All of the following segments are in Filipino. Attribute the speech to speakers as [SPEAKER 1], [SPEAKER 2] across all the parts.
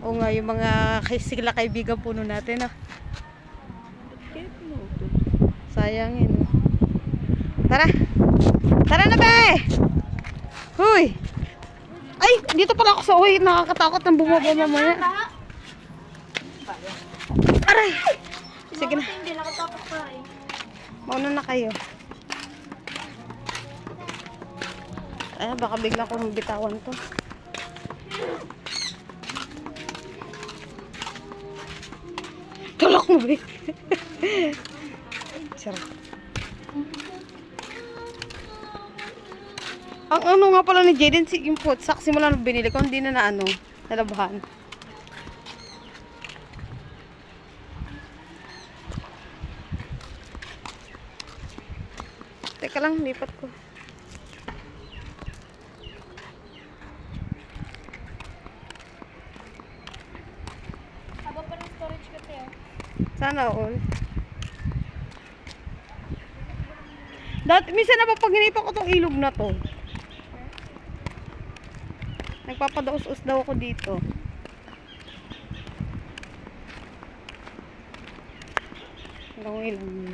[SPEAKER 1] O nga, yung mga sila kaibigan puno natin ah. Sayang yun. Tara. Tara na be! Huy! Ay! Dito pala ako sa uwi. Nakakatakot ng bumaba mamaya. Aray! Sige na. Mauna na kayo. Ay, baka bigla ko bitawan to. Tulak mo be. Sarap. Ang ano nga pala ni Jaden, yung putsak, simula nung binili ko, hindi na ano, nalabahan. Teka lang, lipat ko.
[SPEAKER 2] Haba pa ng storage ko tayo.
[SPEAKER 1] Sana all. Dati, minsan na pag hinipa ko tong ilog na to. Nagpapadaos-us daw ako dito. Hanggang ilang.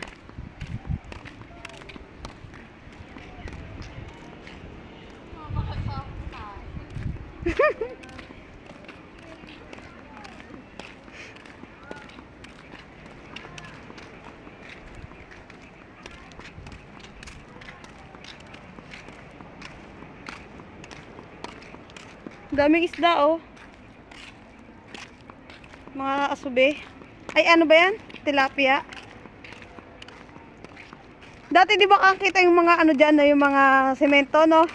[SPEAKER 1] Daming isda oh. Mga asube. Ay ano ba yan? Tilapia. Dati di ba kakita yung mga ano dyan na yung mga semento no?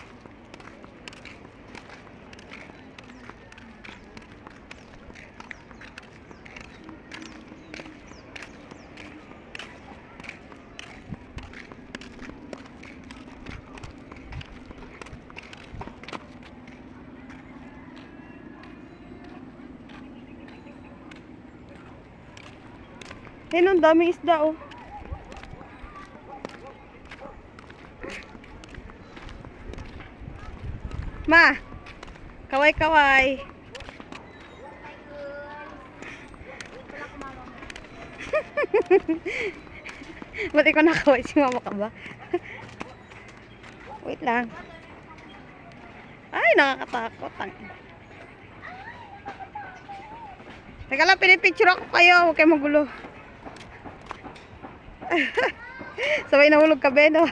[SPEAKER 1] Yan ang daming isda oh. Ma, kaway-kaway. Ba't ikaw nakaway si mama ka ba? Wait lang. Ay, nakakatakot. Teka lang, pinipicture ako kayo. Huwag kayo magulo. Sabay nahulog ka, Beno.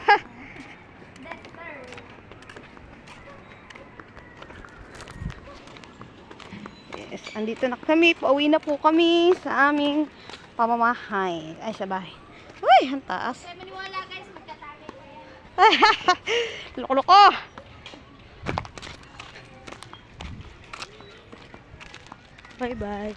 [SPEAKER 1] Yes, andito na kami. Pauwi na po kami sa aming pamamahay. Ay, sa bahay. Uy, ang taas.
[SPEAKER 2] Kaya maniwala guys, magkatagay ko yan.
[SPEAKER 1] Loko-loko. Bye-bye.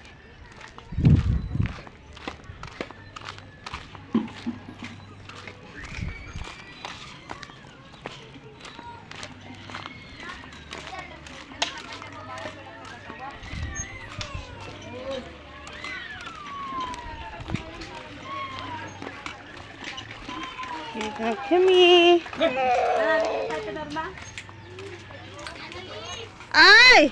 [SPEAKER 1] Dito na kami. Ay!